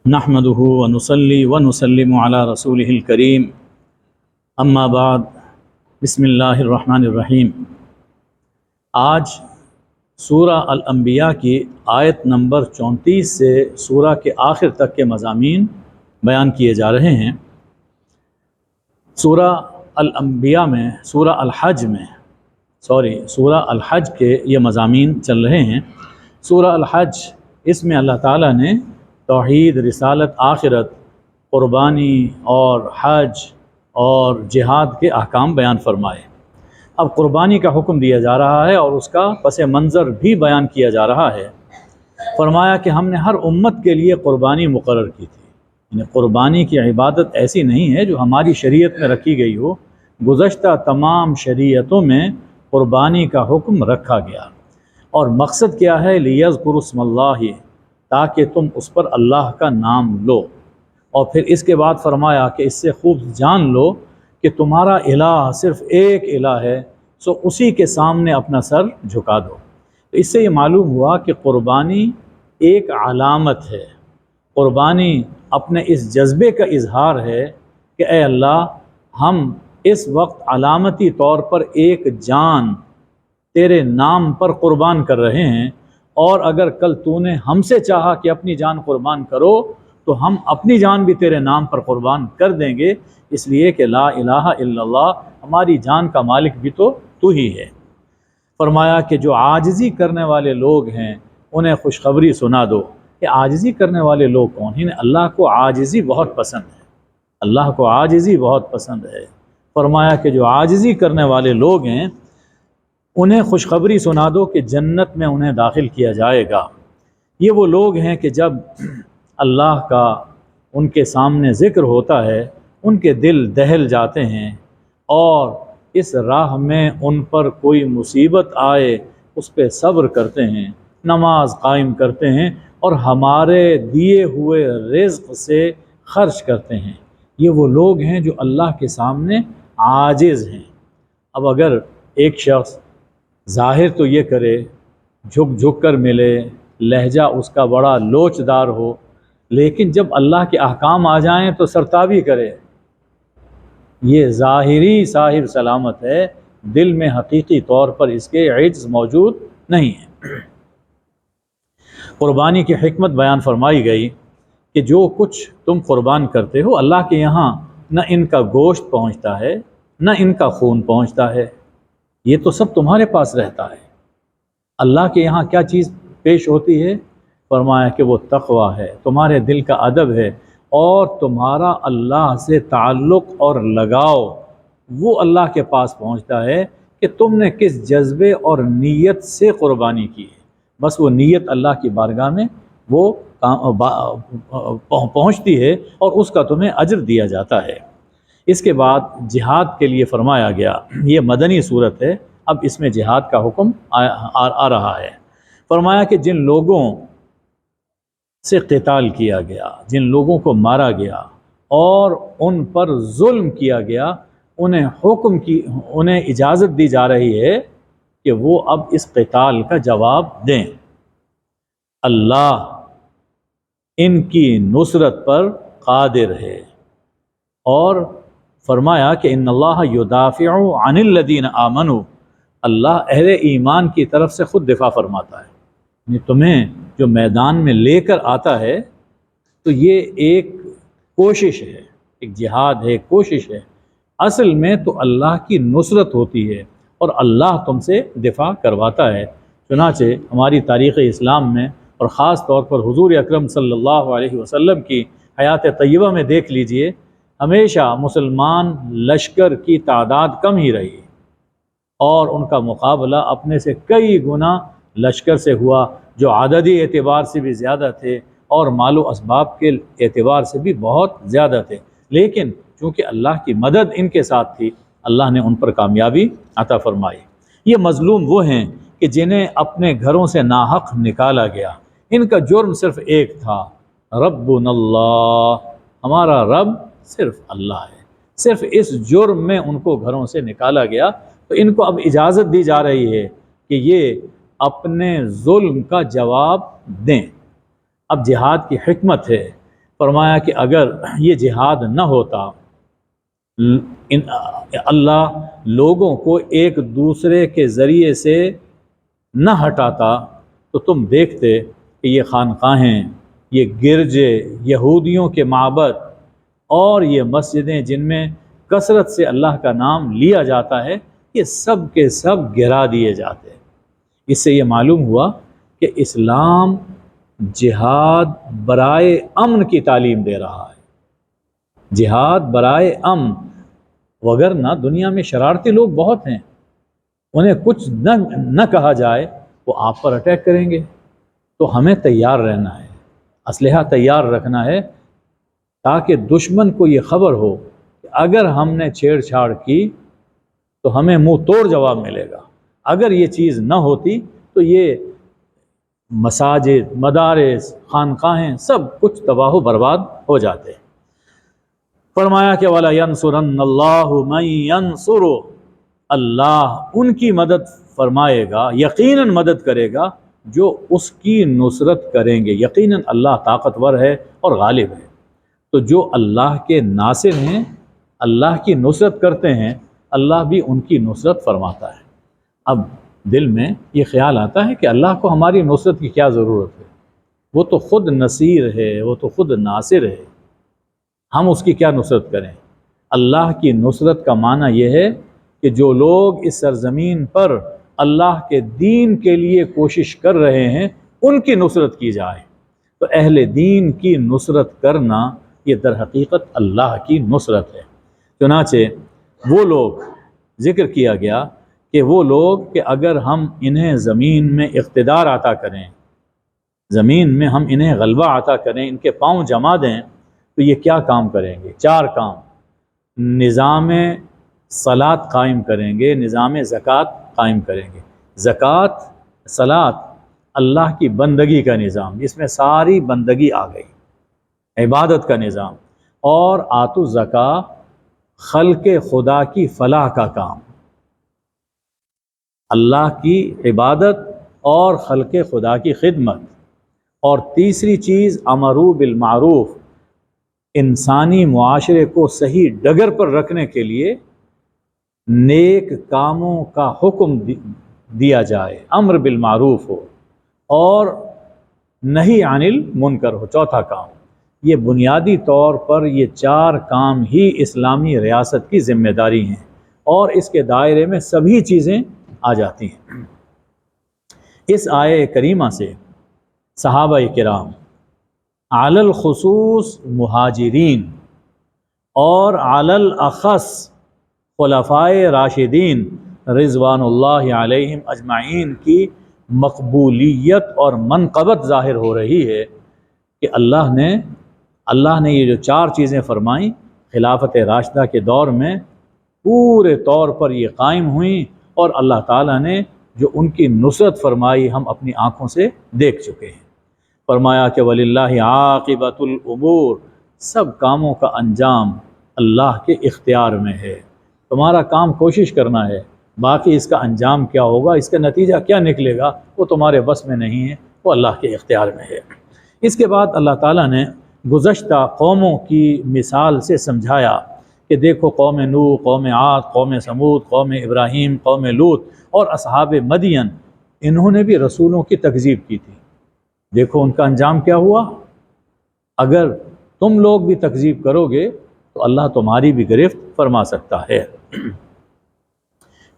نحمده ونصلي ونسلم على رسوله الكريم اما بعد بسم اللہ الرحمن الرحیم۔ آج سورہ الانبیاء کی آیت نمبر 34 سے سورہ کے آخر تک کے مضامین بیان کیے جا رہے ہیں۔ سورہ الانبیاء میں سورہ الحج کے یہ مضامین چل رہے ہیں۔ سورہ الحج، اس میں اللہ تعالیٰ نے توحید، رسالت، آخرت، قربانی اور حج اور جہاد کے احکام بیان فرمائے۔ اب قربانی کا حکم دیا جا رہا ہے اور اس کا پس منظر بھی بیان کیا جا رہا ہے۔ فرمایا کہ ہم نے ہر امت کے لیے قربانی مقرر کی تھی، یعنی قربانی کی عبادت ایسی نہیں ہے جو ہماری شریعت میں رکھی گئی ہو، گزشتہ تمام شریعتوں میں قربانی کا حکم رکھا گیا۔ اور مقصد کیا ہے؟ لیذکروا اسم اللہ، تاکہ تم اس پر اللہ کا نام لو۔ اور پھر اس کے بعد فرمایا کہ اس سے خوب جان لو کہ تمہارا الہ صرف ایک الہ ہے، سو اسی کے سامنے اپنا سر جھکا دو۔ تو اس سے یہ معلوم ہوا کہ قربانی ایک علامت ہے، قربانی اپنے اس جذبے کا اظہار ہے کہ اے اللہ، ہم اس وقت علامتی طور پر ایک جان تیرے نام پر قربان کر رہے ہیں، اور اگر کل تو نے ہم سے چاہا کہ اپنی جان قربان کرو تو ہم اپنی جان بھی تیرے نام پر قربان کر دیں گے، اس لیے کہ لا الہ الا اللہ، ہماری جان کا مالک بھی تو ہی ہے۔ فرمایا کہ جو عاجزی کرنے والے لوگ ہیں انہیں خوشخبری سنا دو۔ کہ عاجزی کرنے والے لوگ کون ہیں؟ اللہ کو عاجزی بہت پسند ہے، اللہ کو عاجزی بہت پسند ہے۔ فرمایا کہ جو عاجزی کرنے والے لوگ ہیں انہیں خوشخبری سنا دو کہ جنت میں انہیں داخل کیا جائے گا۔ یہ وہ لوگ ہیں کہ جب اللہ کا ان کے سامنے ذکر ہوتا ہے ان کے دل دہل جاتے ہیں، اور اس راہ میں ان پر کوئی مصیبت آئے اس پہ صبر کرتے ہیں، نماز قائم کرتے ہیں اور ہمارے دیے ہوئے رزق سے خرچ کرتے ہیں۔ یہ وہ لوگ ہیں جو اللہ کے سامنے عاجز ہیں۔ اب اگر ایک شخص ظاہر تو یہ کرے، جھک کر ملے، لہجہ اس کا بڑا لوچدار ہو، لیکن جب اللہ کے احکام آ جائیں تو سرتابی کرے، یہ ظاہری صاحب سلامت ہے، دل میں حقیقی طور پر اس کے عجز موجود نہیں ہے۔ قربانی کی حکمت بیان فرمائی گئی کہ جو کچھ تم قربان کرتے ہو اللہ کے یہاں نہ ان کا گوشت پہنچتا ہے نہ ان کا خون پہنچتا ہے، یہ تو سب تمہارے پاس رہتا ہے۔ اللہ کے یہاں کیا چیز پیش ہوتی ہے؟ فرمایا کہ وہ تقویٰ ہے، تمہارے دل کا ادب ہے، اور تمہارا اللہ سے تعلق اور لگاؤ وہ اللہ کے پاس پہنچتا ہے کہ تم نے کس جذبے اور نیت سے قربانی کی ہے۔ بس وہ نیت اللہ کی بارگاہ میں وہ پہنچتی ہے اور اس کا تمہیں اجر دیا جاتا ہے۔ اس کے بعد جہاد کے لیے فرمایا گیا، یہ مدنی صورت ہے، اب اس میں جہاد کا حکم آ رہا ہے۔ فرمایا کہ جن لوگوں سے قتال کیا گیا، جن لوگوں کو مارا گیا اور ان پر ظلم کیا گیا، انہیں اجازت دی جا رہی ہے کہ وہ اب اس قتال کا جواب دیں۔ اللہ ان کی نصرت پر قادر ہے، اور فرمایا کہ ان اللہ یدافع عن الذین آمنوا، اللہ اہل ایمان کی طرف سے خود دفاع فرماتا ہے۔ یعنی تمہیں جو میدان میں لے کر آتا ہے تو یہ ایک کوشش ہے، ایک جہاد ہے، ایک کوشش ہے، اصل میں تو اللہ کی نصرت ہوتی ہے اور اللہ تم سے دفاع کرواتا ہے۔ چنانچہ ہماری تاریخ اسلام میں اور خاص طور پر حضور اکرم صلی اللہ علیہ وسلم کی حیات طیبہ میں دیکھ لیجئے، ہمیشہ مسلمان لشکر کی تعداد کم ہی رہی اور ان کا مقابلہ اپنے سے کئی گنا لشکر سے ہوا، جو عددی اعتبار سے بھی زیادہ تھے اور مال و اسباب کے اعتبار سے بھی بہت زیادہ تھے، لیکن چونکہ اللہ کی مدد ان کے ساتھ تھی، اللہ نے ان پر کامیابی عطا فرمائی۔ یہ مظلوم وہ ہیں کہ جنہیں اپنے گھروں سے ناحق نکالا گیا، ان کا جرم صرف ایک تھا، ربنا اللہ، ہمارا رب صرف اللہ ہے۔ صرف اس جرم میں ان کو گھروں سے نکالا گیا، تو ان کو اب اجازت دی جا رہی ہے کہ یہ اپنے ظلم کا جواب دیں۔ اب جہاد کی حکمت ہے فرمایا کہ اگر یہ جہاد نہ ہوتا، اللہ لوگوں کو ایک دوسرے کے ذریعے سے نہ ہٹاتا تو تم دیکھتے کہ یہ خانقاہیں، یہ گرجے، یہودیوں کے معبد اور یہ مسجدیں جن میں کثرت سے اللہ کا نام لیا جاتا ہے، یہ سب کے سب گرا دیے جاتے۔ اس سے یہ معلوم ہوا کہ اسلام جہاد برائے امن کی تعلیم دے رہا ہے، جہاد برائے امن، وگرنہ دنیا میں شرارتی لوگ بہت ہیں، انہیں کچھ نہ کہا جائے وہ آپ پر اٹیک کریں گے۔ تو ہمیں تیار رہنا ہے، اسلحہ تیار رکھنا ہے، تاکہ دشمن کو یہ خبر ہو کہ اگر ہم نے چھیڑ چھاڑ کی تو ہمیں منہ توڑ جواب ملے گا۔ اگر یہ چیز نہ ہوتی تو یہ مساجد، مدارس، خانقاہیں سب کچھ تباہ و برباد ہو جاتے۔ فرمایا کہ وَلَا يَنْصُرَنَّ اللَّهُ مَن يَنْصُرُهُ، اللہ ان کی مدد فرمائے گا، یقیناً مدد کرے گا جو اس کی نصرت کریں گے۔ یقیناً اللہ طاقتور ہے اور غالب ہے، تو جو اللہ کے ناصر ہیں، اللہ کی نصرت کرتے ہیں، اللہ بھی ان کی نصرت فرماتا ہے۔ اب دل میں یہ خیال آتا ہے کہ اللہ کو ہماری نصرت کی کیا ضرورت ہے، وہ تو خود نصیر ہے، وہ تو خود ناصر ہے، ہم اس کی کیا نصرت کریں۔ اللہ کی نصرت کا معنی یہ ہے کہ جو لوگ اس سرزمین پر اللہ کے دین کے لیے کوشش کر رہے ہیں ان کی نصرت کی جائے۔ تو اہل دین کی نصرت کرنا یہ در حقیقت اللہ کی نصرت ہے۔ چنانچہ وہ لوگ ذکر کیا گیا کہ وہ لوگ کہ اگر ہم انہیں زمین میں اقتدار عطا کریں، زمین میں ہم انہیں غلبہ عطا کریں، ان کے پاؤں جما دیں، تو یہ کیا کام کریں گے؟ 4 کام۔ نظام صلاۃ قائم کریں گے، نظام زکوٰۃ قائم کریں گے۔ زکوٰۃ، صلاۃ اللہ کی بندگی کا نظام، جس میں ساری بندگی آ گئی، عبادت کا نظام، اور آتوا الزکوٰۃ خلق خدا کی فلاح کا کام، اللہ کی عبادت اور خلق خدا کی خدمت۔ اور تیسری چیز امروا بالمعروف، انسانی معاشرے کو صحیح ڈگر پر رکھنے کے لیے نیک کاموں کا حکم دیا جائے، امر بالمعروف ہو اور نہی عن المنکر ہو، چوتھا کام۔ یہ بنیادی طور پر یہ 4 کام ہی اسلامی ریاست کی ذمہ داری ہیں، اور اس کے دائرے میں سبھی چیزیں آ جاتی ہیں۔ اس آیہ کریمہ سے صحابہ کرام علی الخصوص مہاجرین اور علی الاخص خلفائے راشدین رضوان اللہ علیہم اجمعین کی مقبولیت اور منقبت ظاہر ہو رہی ہے کہ اللہ نے یہ جو 4 چیزیں فرمائیں خلافت راشدہ کے دور میں پورے طور پر یہ قائم ہوئیں، اور اللہ تعالیٰ نے جو ان کی نصرت فرمائی ہم اپنی آنکھوں سے دیکھ چکے ہیں۔ فرمایا کہ وَلِلَّهِ عَاقِبَةُ الْأُمُورِ، سب کاموں کا انجام اللہ کے اختیار میں ہے۔ تمہارا کام کوشش کرنا ہے، باقی اس کا انجام کیا ہوگا، اس کا نتیجہ کیا نکلے گا، وہ تمہارے بس میں نہیں ہے، وہ اللہ کے اختیار میں ہے۔ اس کے بعد اللہ تعالیٰ نے گزشتہ قوموں کی مثال سے سمجھایا کہ دیکھو قوم نوح، قوم عاد، قوم سمود، قوم ابراہیم، قوم لوط اور اصحاب مدین، انہوں نے بھی رسولوں کی تکذیب کی تھی، دیکھو ان کا انجام کیا ہوا۔ اگر تم لوگ بھی تکذیب کرو گے تو اللہ تمہاری بھی گرفت فرما سکتا ہے۔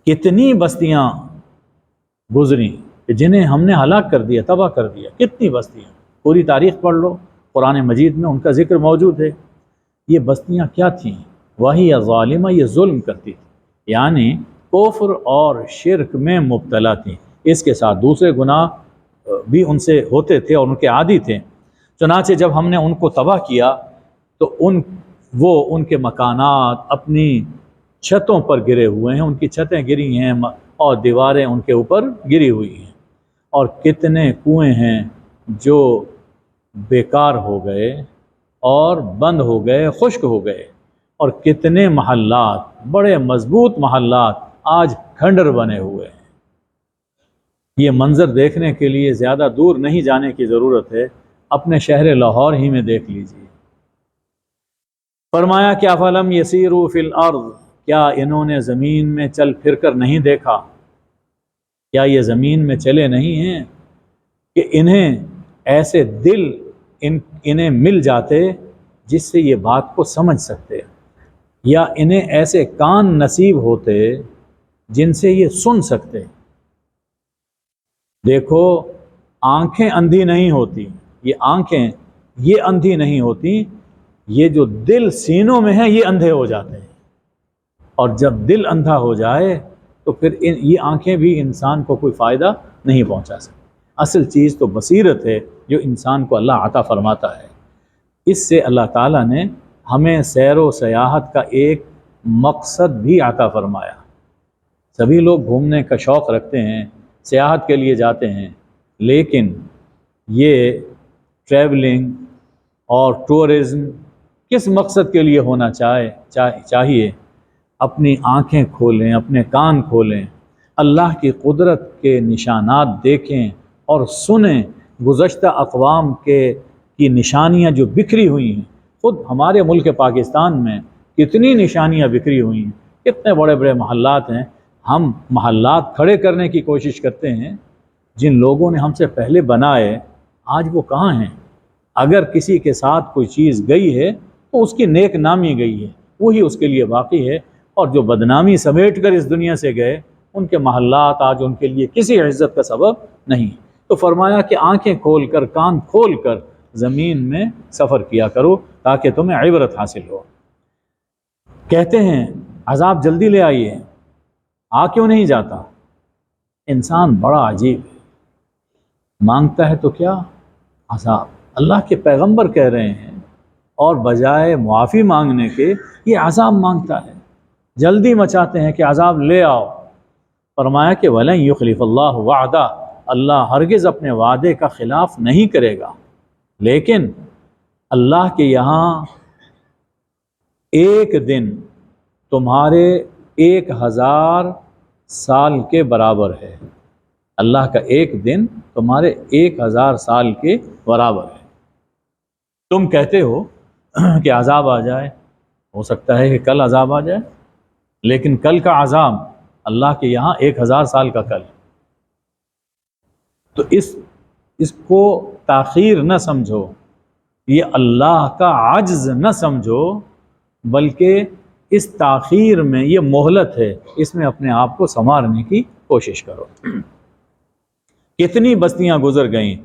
کتنی بستیاں گزری جنہیں ہم نے ہلاک کر دیا، تباہ کر دیا، کتنی بستیاں، پوری تاریخ پڑھ لو، قرآن مجید میں ان کا ذکر موجود ہے۔ یہ بستیاں کیا تھیں؟ وہی ظالمہ، یہ ظلم کرتی تھی، یعنی کفر اور شرک میں مبتلا تھیں، اس کے ساتھ دوسرے گناہ بھی ان سے ہوتے تھے اور ان کے عادی تھے۔ چنانچہ جب ہم نے ان کو تباہ کیا تو ان کے مکانات اپنی چھتوں پر گرے ہوئے ہیں، ان کی چھتیں گری ہیں اور دیواریں ان کے اوپر گری ہوئی ہیں، اور کتنے کنویں ہیں جو بیکار ہو گئے اور بند ہو گئے، خشک ہو گئے، اور کتنے محلات، بڑے مضبوط محلات آج کھنڈر بنے ہوئے ہیں۔ یہ منظر دیکھنے کے لیے زیادہ دور نہیں جانے کی ضرورت ہے، اپنے شہر لاہور ہی میں دیکھ لیجیے، فرمایا کہ افلم یسیروا فی الارض، کیا انہوں نے زمین میں چل پھر کر نہیں دیکھا، کیا یہ زمین میں چلے نہیں ہیں کہ انہیں ایسے دل انہیں مل جاتے جس سے یہ بات کو سمجھ سکتے، یا انہیں ایسے کان نصیب ہوتے جن سے یہ سن سکتے۔ دیکھو، آنکھیں اندھی نہیں ہوتی، یہ آنکھیں یہ اندھی نہیں ہوتی، یہ جو دل سینوں میں ہے یہ اندھے ہو جاتے ہیں، اور جب دل اندھا ہو جائے تو پھر یہ آنکھیں بھی انسان کو کوئی فائدہ نہیں پہنچا سکتی۔ اصل چیز تو بصیرت ہے جو انسان کو اللہ عطا فرماتا ہے۔ اس سے اللہ تعالیٰ نے ہمیں سیر و سیاحت کا ایک مقصد بھی عطا فرمایا۔ سبھی لوگ گھومنے کا شوق رکھتے ہیں، سیاحت کے لیے جاتے ہیں، لیکن یہ ٹریولنگ اور ٹورزم کس مقصد کے لیے ہونا چاہیے؟ اپنی آنکھیں کھولیں، اپنے کان کھولیں، اللہ کی قدرت کے نشانات دیکھیں اور سنیں، گزشتہ اقوام کی نشانیاں جو بکھری ہوئی ہیں۔ خود ہمارے ملک پاکستان میں کتنی نشانیاں بکھری ہوئی ہیں، کتنے بڑے بڑے محلات ہیں۔ ہم محلات کھڑے کرنے کی کوشش کرتے ہیں، جن لوگوں نے ہم سے پہلے بنائے آج وہ کہاں ہیں؟ اگر کسی کے ساتھ کوئی چیز گئی ہے تو اس کی نیک نامی گئی ہے، وہی اس کے لیے باقی ہے، اور جو بدنامی سمیٹ کر اس دنیا سے گئے ان کے محلات آج ان کے لیے کسی عزت کا سبب نہیں۔ تو فرمایا کہ آنکھیں کھول کر، کان کھول کر زمین میں سفر کیا کرو تاکہ تمہیں عبرت حاصل ہو۔ کہتے ہیں عذاب جلدی لے آئیے، آ کیوں نہیں جاتا؟ انسان بڑا عجیب ہے، مانگتا ہے تو کیا؟ عذاب۔ اللہ کے پیغمبر کہہ رہے ہیں، اور بجائے معافی مانگنے کے یہ عذاب مانگتا ہے، جلدی مچاتے ہیں کہ عذاب لے آؤ۔ فرمایا کہ وَلَن يُخْلِفَ اللَّهُ وَعْدَهُ، اللہ ہرگز اپنے وعدے کا خلاف نہیں کرے گا، لیکن اللہ کے یہاں ایک دن تمہارے 1000 سال کے برابر ہے۔ اللہ کا ایک دن تمہارے 1000 سال کے برابر ہے۔ تم کہتے ہو کہ عذاب آ جائے، ہو سکتا ہے کہ کل عذاب آ جائے، لیکن کل کا عذاب اللہ کے یہاں 1000 سال کا کل۔ تو اس کو تاخیر نہ سمجھو، یہ اللہ کا عجز نہ سمجھو، بلکہ اس تاخیر میں یہ مہلت ہے، اس میں اپنے آپ کو سنوارنے کی کوشش کرو۔ کتنی بستیاں گزر گئیں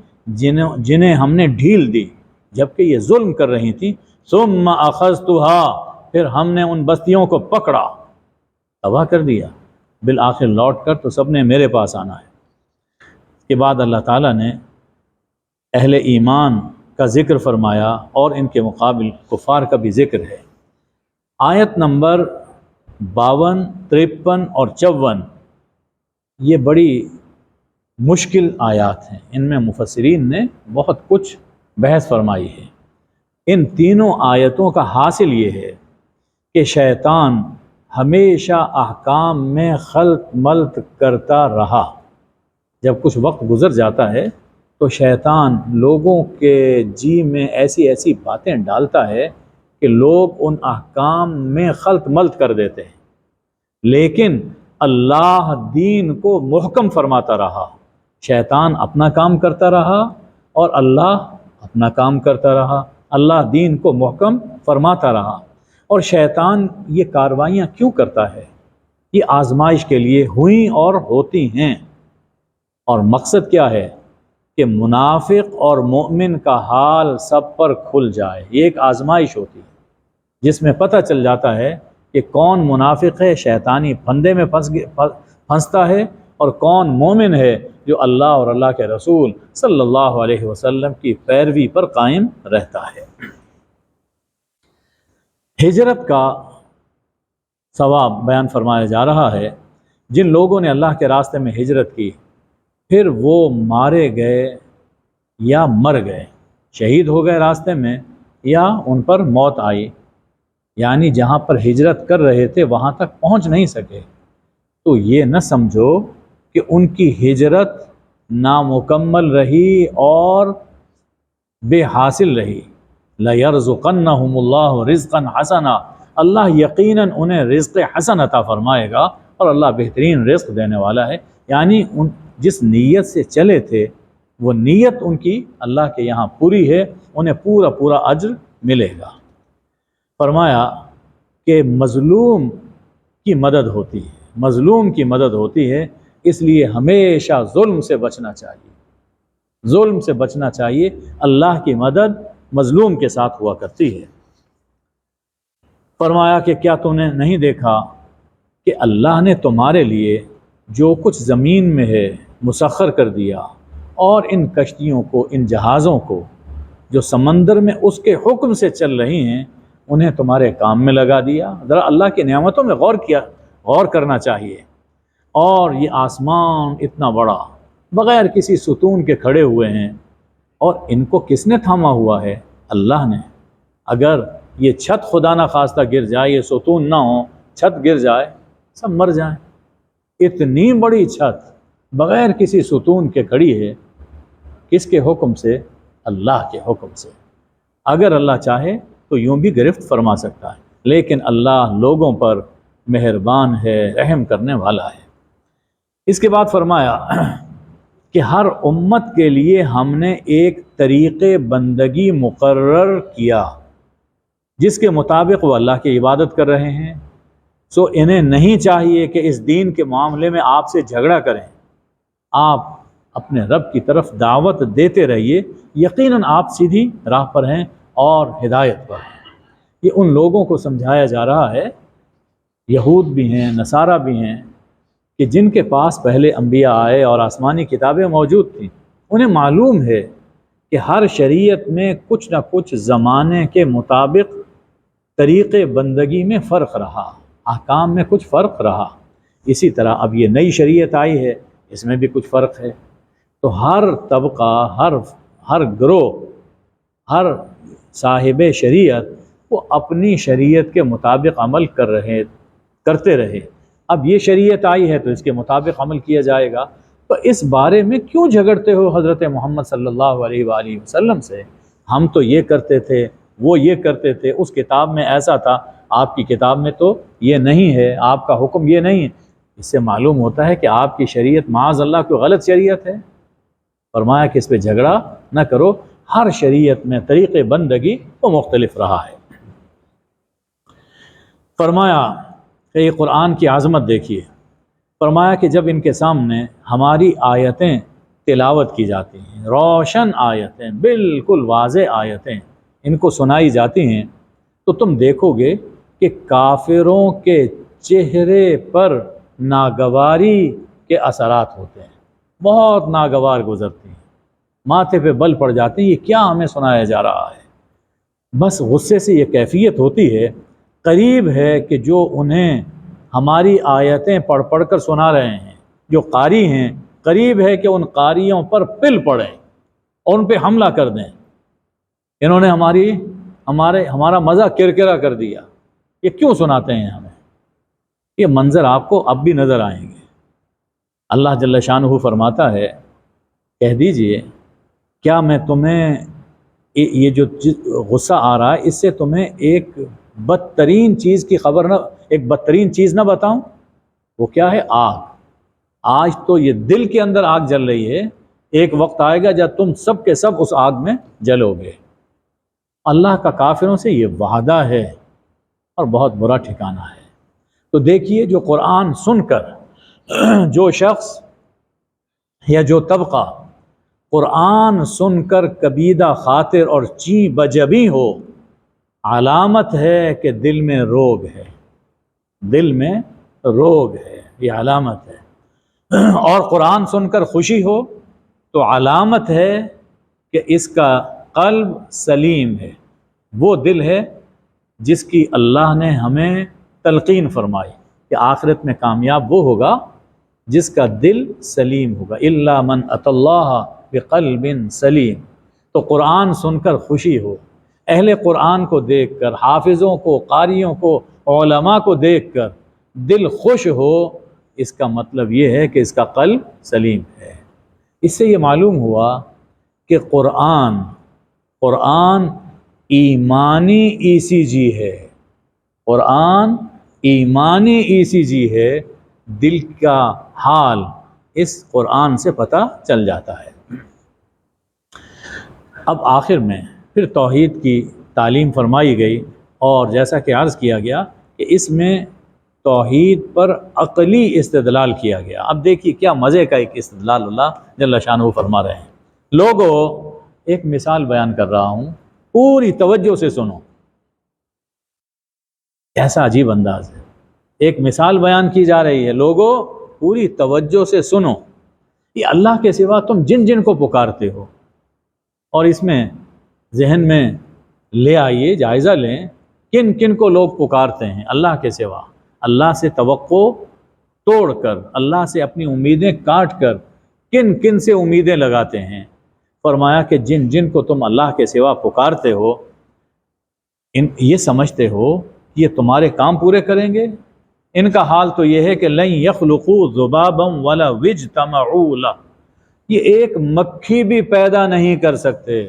جنہیں ہم نے ڈھیل دی جبکہ یہ ظلم کر رہی تھیں، ثم اخذتها، پھر ہم نے ان بستیوں کو پکڑا، تباہ کر دیا، بالآخر لوٹ کر تو سب نے میرے پاس آنا ہے۔ اس کے بعد اللہ تعالیٰ نے اہل ایمان کا ذکر فرمایا اور ان کے مقابل کفار کا بھی ذکر ہے۔ آیت نمبر 52، 53 اور 54 یہ بڑی مشکل آیات ہیں، ان میں مفسرین نے بہت کچھ بحث فرمائی ہے۔ ان تینوں آیتوں کا حاصل یہ ہے کہ شیطان ہمیشہ احکام میں خلط ملط کرتا رہا۔ جب کچھ وقت گزر جاتا ہے تو شیطان لوگوں کے جی میں ایسی ایسی باتیں ڈالتا ہے کہ لوگ ان احکام میں خلط ملط کر دیتے ہیں، لیکن اللہ دین کو محکم فرماتا رہا۔ شیطان اپنا کام کرتا رہا اور اللہ اپنا کام کرتا رہا، اللہ دین کو محکم فرماتا رہا۔ اور شیطان یہ کاروائیاں کیوں کرتا ہے؟ یہ آزمائش کے لیے ہوئیں اور ہوتی ہیں، اور مقصد کیا ہے کہ منافق اور مومن کا حال سب پر کھل جائے۔ یہ ایک آزمائش ہوتی ہے جس میں پتہ چل جاتا ہے کہ کون منافق ہے، شیطانی پھندے میں پھنستا ہے، اور کون مومن ہے جو اللہ اور اللہ کے رسول صلی اللہ علیہ وسلم کی پیروی پر قائم رہتا ہے۔ ہجرت کا ثواب بیان فرمایا جا رہا ہے۔ جن لوگوں نے اللہ کے راستے میں ہجرت کی، پھر وہ مارے گئے یا مر گئے، شہید ہو گئے راستے میں، یا ان پر موت آئی، یعنی جہاں پر ہجرت کر رہے تھے وہاں تک پہنچ نہیں سکے، تو یہ نہ سمجھو کہ ان کی ہجرت نامکمل رہی اور بے حاصل رہی۔ لَيَرْزُقَنَّهُمُ اللَّهُ رِزْقًا حَسَنًا، اللہ یقیناً انہیں رزق حسن عطا فرمائے گا، اور اللہ بہترین رزق دینے والا ہے۔ یعنی جس نیت سے چلے تھے وہ نیت ان کی اللہ کے یہاں پوری ہے، انہیں پورا پورا اجر ملے گا۔ فرمایا کہ مظلوم کی مدد ہوتی ہے، مظلوم کی مدد ہوتی ہے، اس لیے ہمیشہ ظلم سے بچنا چاہیے، ظلم سے بچنا چاہیے۔ اللہ کی مدد مظلوم کے ساتھ ہوا کرتی ہے۔ فرمایا کہ کیا تم نے نہیں دیکھا کہ اللہ نے تمہارے لیے جو کچھ زمین میں ہے مسخر کر دیا، اور ان کشتیوں کو، ان جہازوں کو جو سمندر میں اس کے حکم سے چل رہی ہیں، انہیں تمہارے کام میں لگا دیا۔ ذرا اللہ کی نعمتوں میں غور کرنا چاہیے۔ اور یہ آسمان اتنا بڑا بغیر کسی ستون کے کھڑے ہوئے ہیں، اور ان کو کس نے تھاما ہوا ہے؟ اللہ نے۔ اگر یہ چھت خدا نہ خواستہ گر جائے، یہ ستون نہ ہو، چھت گر جائے، سب مر جائیں۔ اتنی بڑی چھت بغیر کسی ستون کے کھڑی ہے، کس کے حکم سے؟ اللہ کے حکم سے۔ اگر اللہ چاہے تو یوں بھی گرفت فرما سکتا ہے، لیکن اللہ لوگوں پر مہربان ہے، رحم کرنے والا ہے۔ اس کے بعد فرمایا کہ ہر امت کے لیے ہم نے ایک طریقے بندگی مقرر کیا جس کے مطابق وہ اللہ کی عبادت کر رہے ہیں، سو انہیں نہیں چاہیے کہ اس دین کے معاملے میں آپ سے جھگڑا کریں۔ آپ اپنے رب کی طرف دعوت دیتے رہیے، یقیناً آپ سیدھی راہ پر ہیں اور ہدایت پر ہیں۔ یہ ان لوگوں کو سمجھایا جا رہا ہے، یہود بھی ہیں، نصارہ بھی ہیں، کہ جن کے پاس پہلے انبیاء آئے اور آسمانی کتابیں موجود تھیں، انہیں معلوم ہے کہ ہر شریعت میں کچھ نہ کچھ زمانے کے مطابق طریقے بندگی میں فرق رہا، احکام میں کچھ فرق رہا۔ اسی طرح اب یہ نئی شریعت آئی ہے، اس میں بھی کچھ فرق ہے۔ تو ہر طبقہ، ہر گروہ، ہر صاحب شریعت وہ اپنی شریعت کے مطابق عمل کرتے رہے۔ اب یہ شریعت آئی ہے تو اس کے مطابق عمل کیا جائے گا۔ تو اس بارے میں کیوں جھگڑتے ہو حضرت محمد صلی اللہ علیہ وآلہ وسلم سے؟ ہم تو یہ کرتے تھے، وہ یہ کرتے تھے، اس کتاب میں ایسا تھا، آپ کی کتاب میں تو یہ نہیں ہے، آپ کا حکم یہ نہیں ہے۔ اس سے معلوم ہوتا ہے کہ آپ کی شریعت معاذ اللہ کوئی غلط شریعت ہے۔ فرمایا کہ اس پہ جھگڑا نہ کرو، ہر شریعت میں طریقے بندگی وہ مختلف رہا ہے۔ فرمایا کہ یہ قرآن کی عظمت دیکھیے۔ فرمایا کہ جب ان کے سامنے ہماری آیتیں تلاوت کی جاتی ہیں، روشن آیتیں، بالکل واضح آیتیں ان کو سنائی جاتی ہیں، تو تم دیکھو گے کہ کافروں کے چہرے پر ناگواری کے اثرات ہوتے ہیں، بہت ناگوار گزرتی ہیں، ماتھے پہ بل پڑ جاتے ہیں، یہ کیا ہمیں سنایا جا رہا ہے۔ بس غصے سے یہ کیفیت ہوتی ہے۔ قریب ہے کہ جو انہیں ہماری آیتیں پڑھ پڑھ کر سنا رہے ہیں، جو قاری ہیں، قریب ہے کہ ان قاریوں پر پل پڑیں اور ان پہ حملہ کر دیں۔ انہوں نے ہمارا مزہ کرکرا کر دیا، یہ کیوں سناتے ہیں ہمیں؟ یہ منظر آپ کو اب بھی نظر آئیں گے۔ اللہ جل شانہ فرماتا ہے، کہہ دیجئے کیا میں تمہیں یہ جو غصہ آ رہا ہے اس سے تمہیں ایک بدترین چیز کی خبر نہ، ایک بدترین چیز نہ بتاؤں؟ وہ کیا ہے؟ آگ۔ آج تو یہ دل کے اندر آگ جل رہی ہے، ایک وقت آئے گا جب تم سب کے سب اس آگ میں جلو گے۔ اللہ کا کافروں سے یہ وعدہ ہے اور بہت برا ٹھکانہ ہے۔ تو دیکھیے، جو قرآن سن کر جو شخص یا جو طبقہ قرآن سن کر کبیدہ خاطر اور چیں بجبی ہو، علامت ہے کہ دل میں روگ ہے، دل میں روگ ہے، یہ علامت ہے۔ اور قرآن سن کر خوشی ہو تو علامت ہے کہ اس کا قلب سلیم ہے، وہ دل ہے جس کی اللہ نے ہمیں تلقین فرمائی کہ آخرت میں کامیاب وہ ہوگا جس کا دل سلیم ہوگا، الا من اتی اللہ بقلب سلیم۔ تو قرآن سن کر خوشی ہو، اہل قرآن کو دیکھ کر، حافظوں کو، قاریوں کو، علماء کو دیکھ کر دل خوش ہو، اس کا مطلب یہ ہے کہ اس کا قلب سلیم ہے۔ اس سے یہ معلوم ہوا کہ قرآن ایمانی ای سی جی ہے، قرآن ایمانی ای سی جی ہے، دل کا حال اس قرآن سے پتہ چل جاتا ہے۔ اب آخر میں پھر توحید کی تعلیم فرمائی گئی، اور جیسا کہ عرض کیا گیا کہ اس میں توحید پر عقلی استدلال کیا گیا۔ اب دیکھیے کیا مزے کا ایک استدلال اللہ جل شانہ فرما رہے ہیں۔ لوگوں، ایک مثال بیان کر رہا ہوں، پوری توجہ سے سنو، ایسا عجیب انداز ہے۔ ایک مثال بیان کی جا رہی ہے، لوگوں پوری توجہ سے سنو، یہ اللہ کے سوا تم جن جن کو پکارتے ہو، اور اس میں ذہن میں لے آئیے، جائزہ لیں کن کن کو لوگ پکارتے ہیں اللہ کے سوا، اللہ سے توقع توڑ کر، اللہ سے اپنی امیدیں کاٹ کر کن کن سے امیدیں لگاتے ہیں۔ فرمایا کہ جن جن کو تم اللہ کے سوا پکارتے ہو، یہ سمجھتے ہو یہ تمہارے کام پورے کریں گے؟ ان کا حال تو یہ ہے کہ لن یخلقوا ذبابا ولا واجتمعوا لہ، یہ ایک مکھی بھی پیدا نہیں کر سکتے۔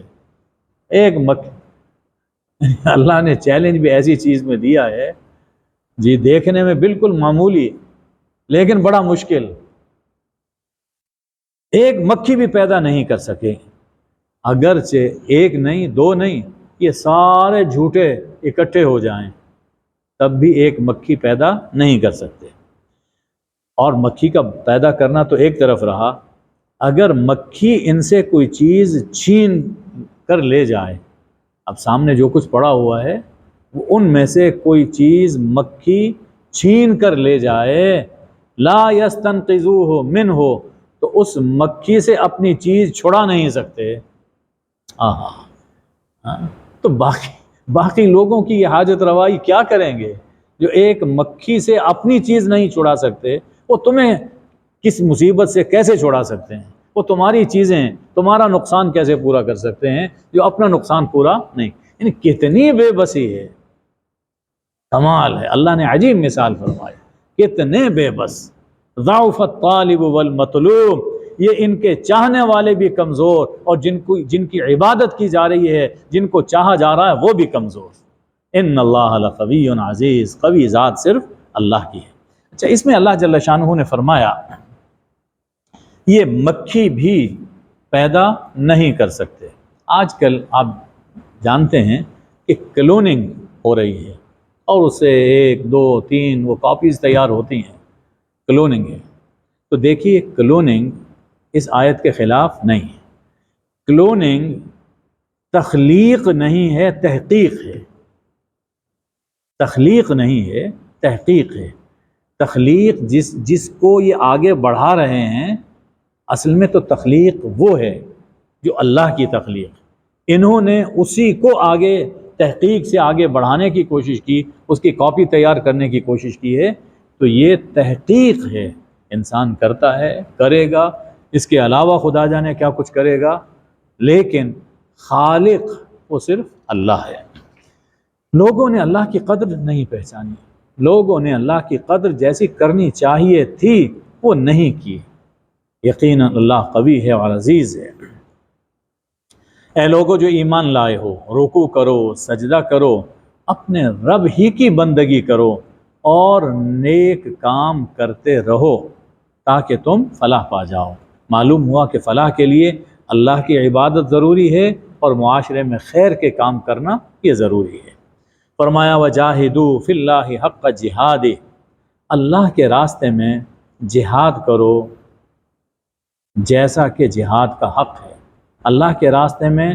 ایک مکھی، اللہ نے چیلنج بھی ایسی چیز میں دیا ہے جی، دیکھنے میں بالکل معمولی لیکن بڑا مشکل، ایک مکھی بھی پیدا نہیں کر سکے۔ اگرچہ ایک نہیں، دو نہیں، یہ سارے جھوٹے اکٹھے ہو جائیں تب بھی ایک مکھی پیدا نہیں کر سکتے۔ اور مکھی کا پیدا کرنا تو ایک طرف رہا، اگر مکھی ان سے کوئی چیز چھین کر لے جائے، اب سامنے جو کچھ پڑا ہوا ہے وہ ان میں سے کوئی چیز مکھی چھین کر لے جائے، لا یستنقذوہ منہ، تو اس مکھی سے اپنی چیز چھڑا نہیں سکتے۔ تو باقی لوگوں کی یہ حاجت روائی کیا کریں گے جو ایک مکھی سے اپنی چیز نہیں چھڑا سکتے؟ وہ تمہیں کس مصیبت سے کیسے چھڑا سکتے ہیں؟ وہ تمہاری چیزیں تمہارا نقصان کیسے پورا کر سکتے ہیں جو اپنا نقصان پورا نہیں؟ یعنی کتنی بے بسی ہے، کمال ہے۔ اللہ نے عجیب مثال فرمائی، کتنے بے بس، ضعف الطالب والمطلوب، یہ ان کے چاہنے والے بھی کمزور، اور جن کی عبادت کی جا رہی ہے، جن کو چاہا جا رہا ہے، وہ بھی کمزور۔ ان اللہ لقوی عزیز، قوی ذات صرف اللہ کی ہے۔ اچھا، اس میں اللہ جل شانہ نے فرمایا یہ مکھی بھی پیدا نہیں کر سکتے۔ آج کل آپ جانتے ہیں کہ کلوننگ ہو رہی ہے، اور اس سے 1 2 3 وہ کاپیز تیار ہوتی ہیں، کلوننگ ہے۔ تو دیکھیے، کلوننگ اس آیت کے خلاف نہیں ہے۔ کلوننگ تخلیق نہیں ہے، تحقیق ہے۔ تخلیق نہیں ہے، تحقیق ہے۔ تخلیق جس کو یہ آگے بڑھا رہے ہیں، اصل میں تو تخلیق وہ ہے جو اللہ کی تخلیق، انہوں نے اسی کو آگے تحقیق سے آگے بڑھانے کی کوشش کی، اس کی کاپی تیار کرنے کی کوشش کی ہے۔ تو یہ تحقیق ہے، انسان کرتا ہے، کرے گا، اس کے علاوہ خدا جانے کیا کچھ کرے گا، لیکن خالق وہ صرف اللہ ہے۔ لوگوں نے اللہ کی قدر نہیں پہچانی، لوگوں نے اللہ کی قدر جیسی کرنی چاہیے تھی وہ نہیں کی۔ یقیناً اللہ قوی ہے اور عزیز ہے۔ اے لوگوں جو ایمان لائے ہو، رکوع کرو، سجدہ کرو، اپنے رب ہی کی بندگی کرو، اور نیک کام کرتے رہو تاکہ تم فلاح پا جاؤ۔ معلوم ہوا کہ فلاح کے لیے اللہ کی عبادت ضروری ہے، اور معاشرے میں خیر کے کام کرنا یہ ضروری ہے۔ فرمایا وجاہدوا فی اللہ حق جہاد، اللہ کے راستے میں جہاد کرو جیسا کہ جہاد کا حق ہے۔ اللہ کے راستے میں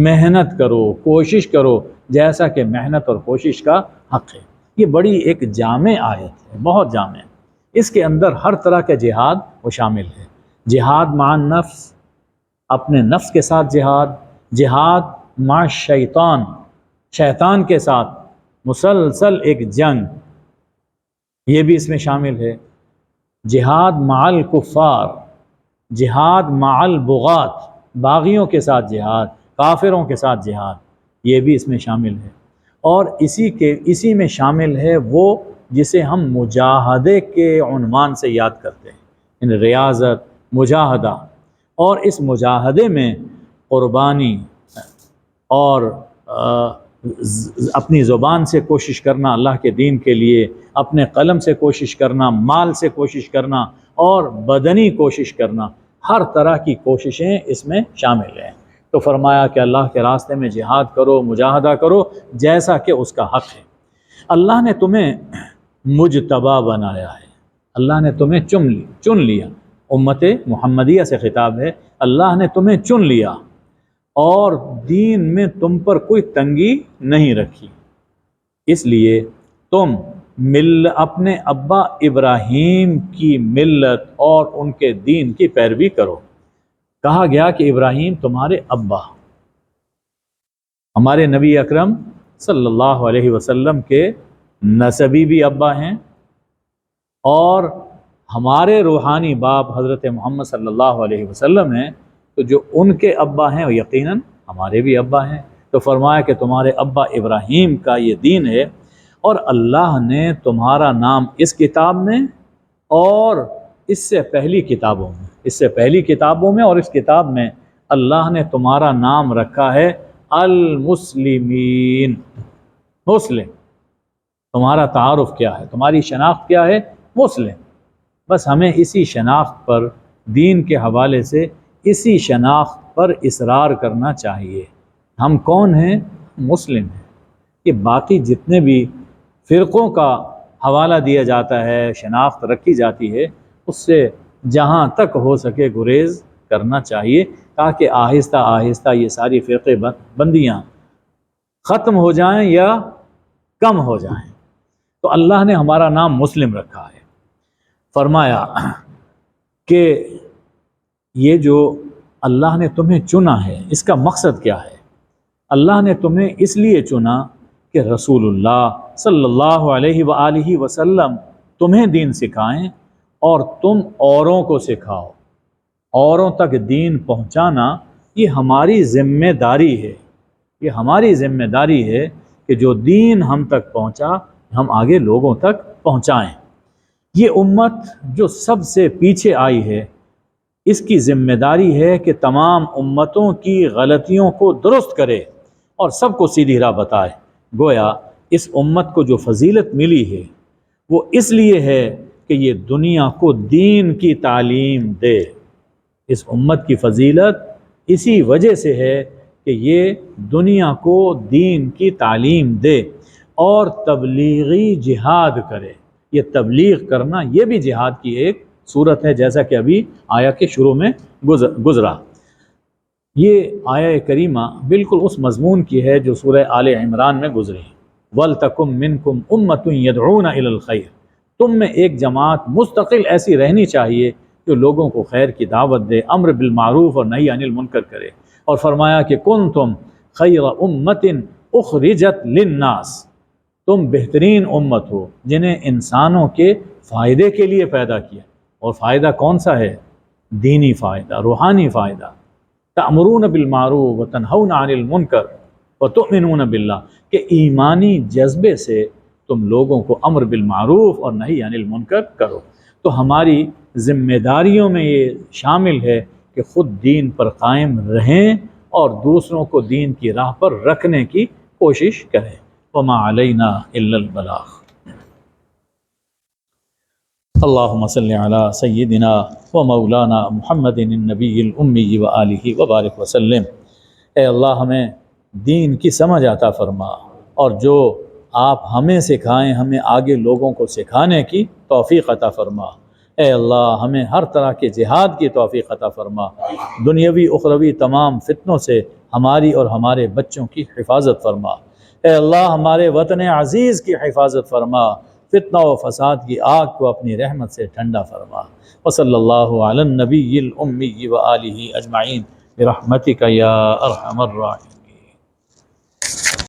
محنت کرو، کوشش کرو جیسا کہ محنت اور کوشش کا حق ہے۔ یہ بڑی ایک جامع آیت ہے، بہت جامع۔ اس کے اندر ہر طرح کا جہاد وہ شامل ہے۔ جہاد مع النفس، اپنے نفس کے ساتھ جہاد، جہاد مع الشیطان، شیطان کے ساتھ مسلسل ایک جنگ، یہ بھی اس میں شامل ہے۔ جہاد مع الکفار، جہاد مع البغات، باغیوں کے ساتھ جہاد، کافروں کے ساتھ جہاد، یہ بھی اس میں شامل ہے۔ اور اسی میں شامل ہے وہ جسے ہم مجاہدے کے عنوان سے یاد کرتے ہیں، یعنی ریاضت، مجاہدہ۔ اور اس مجاہدے میں قربانی اور اپنی زبان سے کوشش کرنا اللہ کے دین کے لیے، اپنے قلم سے کوشش کرنا، مال سے کوشش کرنا اور بدنی کوشش کرنا، ہر طرح کی کوششیں اس میں شامل ہیں۔ تو فرمایا کہ اللہ کے راستے میں جہاد کرو، مجاہدہ کرو جیسا کہ اس کا حق ہے۔ اللہ نے تمہیں مجتبی بنایا ہے، اللہ نے تمہیں چن لیا، امت محمدیہ سے خطاب ہے، اللہ نے تمہیں چن لیا اور دین میں تم پر کوئی تنگی نہیں رکھی، اس لیے تم اپنے ابا ابراہیم کی ملت اور ان کے دین کی پیروی کرو۔ کہا گیا کہ ابراہیم تمہارے ابا، ہمارے نبی اکرم صلی اللہ علیہ وسلم کے نسبی بھی ابا ہیں، اور ہمارے روحانی باپ حضرت محمد صلی اللہ علیہ وسلم ہیں، تو جو ان کے ابا ہیں وہ یقیناً ہمارے بھی ابا ہیں۔ تو فرمایا کہ تمہارے ابا ابراہیم کا یہ دین ہے، اور اللہ نے تمہارا نام اس کتاب میں اور اس سے پہلی کتابوں میں اور اس کتاب میں اللہ نے تمہارا نام رکھا ہے المسلمین، مسلم۔ تمہارا تعارف کیا ہے، تمہاری شناخت کیا ہے؟ مسلم۔ بس ہمیں اسی شناخت پر، دین کے حوالے سے اسی شناخت پر اصرار کرنا چاہیے۔ ہم کون ہیں؟ مسلم ہیں۔ یہ باقی جتنے بھی فرقوں کا حوالہ دیا جاتا ہے، شناخت رکھی جاتی ہے، اس سے جہاں تک ہو سکے گریز کرنا چاہیے، تاکہ آہستہ آہستہ یہ ساری فرقے بندیاں ختم ہو جائیں یا کم ہو جائیں۔ تو اللہ نے ہمارا نام مسلم رکھا ہے۔ فرمایا کہ یہ جو اللہ نے تمہیں چنا ہے، اس کا مقصد کیا ہے؟ اللہ نے تمہیں اس لیے چنا کہ رسول اللہ صلی اللہ علیہ وآلہ وسلم تمہیں دین سکھائیں اور تم اوروں کو سکھاؤ۔ اوروں تک دین پہنچانا یہ ہماری ذمہ داری ہے، یہ ہماری ذمہ داری ہے کہ جو دین ہم تک پہنچا ہم آگے لوگوں تک پہنچائیں۔ یہ امت جو سب سے پیچھے آئی ہے، اس کی ذمہ داری ہے کہ تمام امتوں کی غلطیوں کو درست کرے اور سب کو سیدھی راہ بتائے۔ گویا اس امت کو جو فضیلت ملی ہے وہ اس لیے ہے کہ یہ دنیا کو دین کی تعلیم دے۔ اس امت کی فضیلت اسی وجہ سے ہے کہ یہ دنیا کو دین کی تعلیم دے اور تبلیغی جہاد کرے۔ یہ تبلیغ کرنا یہ بھی جہاد کی ایک صورت ہے، جیسا کہ ابھی آیا کے شروع میں گزرا۔ یہ آیہ کریمہ بالکل اس مضمون کی ہے جو سورہ آل عمران میں گزری، وَلْتَكُمْ مِنْكُمْ أُمَّةٌ يَدْعُونَ إِلَى الْخَيْرِ۔ تم میں ایک جماعت مستقل ایسی رہنی چاہیے جو لوگوں کو خیر کی دعوت دے، امر بالمعروف اور نہی عن المنکر کرے۔ اور فرمایا کہ کنتم خیر امت اخرجت للناس، تم بہترین امت ہو جنہیں انسانوں کے فائدے کے لیے پیدا کیا۔ اور فائدہ کون سا ہے؟ دینی فائدہ، روحانی فائدہ۔ تأمرون بالمعروف وتنہون عن المنکر وتؤمنون باللہ، کہ ایمانی جذبے سے تم لوگوں کو امر بالمعروف اور نہی عن المنکر کرو۔ تو ہماری ذمہ داریوں میں یہ شامل ہے کہ خود دین پر قائم رہیں اور دوسروں کو دین کی راہ پر رکھنے کی کوشش کریں۔ وما علینا الا البلاغ۔ اللہم صلی علی سیدنا و مولانا محمد النبی الامی وآلہ وبارک وسلم۔ اے اللہ ہمیں دین کی سمجھ عطا فرما، اور جو آپ ہمیں سکھائیں ہمیں آگے لوگوں کو سکھانے کی توفیق عطا فرما۔ اے اللہ ہمیں ہر طرح کے جہاد کی توفیق عطا فرما، دنیاوی اخروی تمام فتنوں سے ہماری اور ہمارے بچوں کی حفاظت فرما۔ اے اللہ ہمارے وطن عزیز کی حفاظت فرما، فتنہ و فساد کی آگ کو اپنی رحمت سے ٹھنڈا فرما۔ وصلی اللہ علی النبی الامی وآلہ اجمعین برحمتک یا ارحم الراحمین۔